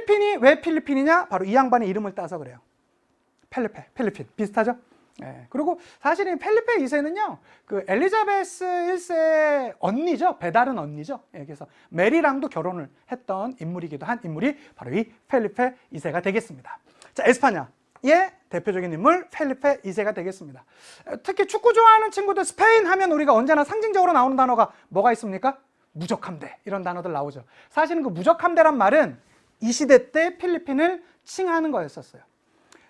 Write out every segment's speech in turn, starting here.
필리핀이 왜 필리핀이냐? 바로 이 양반의 이름을 따서 그래요. 필리핀. 비슷하죠? 예. 그리고 사실 이 펠리페 2세는요, 그 엘리자베스 1세의 언니죠. 배다른 언니죠. 예, 그래서 메리랑도 결혼을 했던 인물이기도 한 인물이 바로 이 펠리페 2세가 되겠습니다. 자, 에스파냐의 대표적인 인물 펠리페 2세가 되겠습니다. 특히 축구 좋아하는 친구들 스페인 하면 우리가 언제나 상징적으로 나오는 단어가 뭐가 있습니까? 무적함대, 이런 단어들 나오죠. 사실은 그 무적함대란 말은 이 시대 때 필리핀을 칭하는 거였었어요.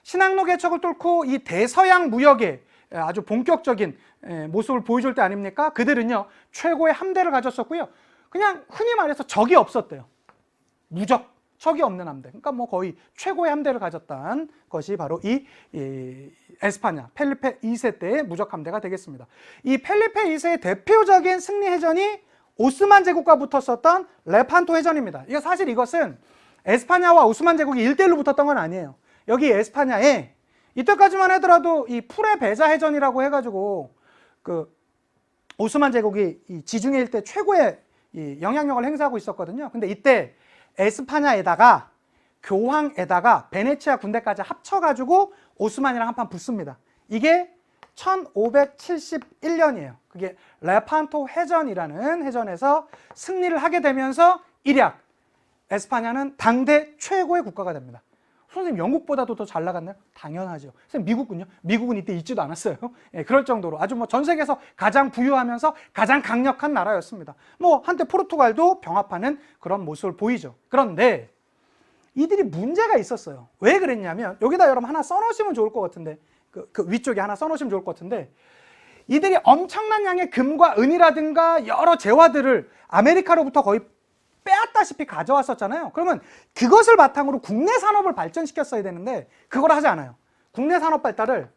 신항로 개척을 뚫고 이 대서양 무역의 아주 본격적인 모습을 보여줄 때 아닙니까? 그들은요, 최고의 함대를 가졌었고요. 그냥 흔히 말해서 적이 없었대요. 적이 없는 함대. 그러니까 뭐 거의 최고의 함대를 가졌던 것이 바로 이 에스파냐, 펠리페 2세 때의 무적 함대가 되겠습니다. 이 펠리페 2세의 대표적인 승리 해전이 오스만 제국과 붙었었던 레판토 해전입니다. 이것은 에스파냐와 오스만 제국이 1대1로 붙었던 건 아니에요. 여기 에스파냐에 이때까지만 하더라도 이 풀의 배자 해전이라고 해가지고 그 오스만 제국이 이 지중해 일대 최고의 이 영향력을 행사하고 있었거든요. 근데 이때 에스파냐에다가 교황에다가 베네치아 군대까지 합쳐가지고 오스만이랑 한판 붙습니다. 이게 1571년이에요. 그게 레판토 해전이라는 해전에서 승리를 하게 되면서 일약 에스파냐는 당대 최고의 국가가 됩니다. 선생님, 영국보다도 더 잘 나갔나요? 당연하죠. 선생님, 미국은요? 미국은 이때 있지도 않았어요. 예, 그럴 정도로 아주 뭐 전 세계에서 가장 부유하면서 가장 강력한 나라였습니다. 뭐 한때 포르투갈도 병합하는 그런 모습을 보이죠. 그런데 이들이 문제가 있었어요. 왜 그랬냐면, 여기다 여러분 하나 써놓으시면 좋을 것 같은데, 그 위쪽에 하나 써놓으시면 좋을 것 같은데, 이들이 엄청난 양의 금과 은이라든가 여러 재화들을 아메리카로부터 거의 빼앗다시피 가져왔었잖아요. 그러면 그것을 바탕으로 국내 산업을 발전시켰어야 되는데 그걸 하지 않아요. 국내 산업 발달을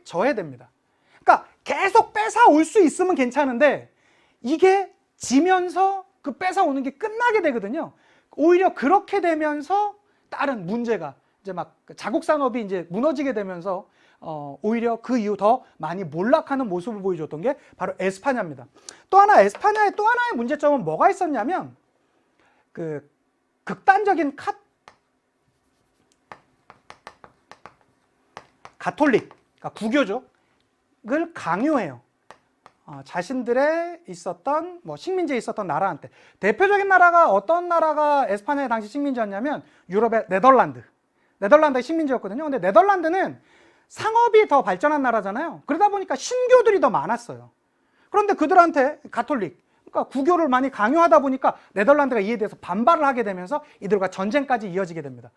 저해됩니다. 그러니까 계속 뺏어올 수 있으면 괜찮은데 이게 지면서 그 뺏어오는 게 끝나게 되거든요. 오히려 그렇게 되면서 다른 문제가 이제 막 자국 산업이 이제 무너지게 되면서 오히려 그 이후 더 많이 몰락하는 모습을 보여줬던 게 바로 에스파냐입니다. 또 하나, 에스파냐의 또 하나의 문제점은 뭐가 있었냐면, 그 극단적인 가톨릭, 그러니까 구교죠. 을 강요해요. 자신들의 있었던 뭐 식민지에 있었던 나라한테. 대표적인 나라가 어떤 나라가 에스파냐의 당시 식민지였냐면 유럽의 네덜란드의 식민지였거든요. 근데 네덜란드는 상업이 더 발전한 나라잖아요. 그러다 보니까 신교들이 더 많았어요. 그런데 그들한테 가톨릭, 그러니까 구교를 많이 강요하다 보니까 네덜란드가 이에 대해서 반발을 하게 되면서 이들과 전쟁까지 이어지게 됩니다.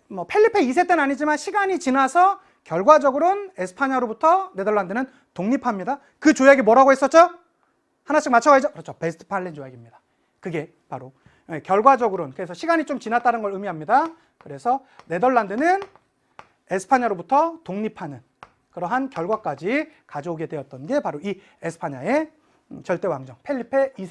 뭐 펠리페 2세 때는 아니지만 시간이 지나서 결과적으로는 에스파냐로부터 네덜란드는 독립합니다. 그 조약이 뭐라고 했었죠? 하나씩 맞춰가야죠. 그렇죠. 베스트팔렌 조약입니다. 그게 바로 결과적으로는, 그래서 시간이 좀 지났다는 걸 의미합니다. 그래서 네덜란드는 에스파냐로부터 독립하는 그러한 결과까지 가져오게 되었던 게 바로 이 에스파냐의 절대 왕정 펠리페 2세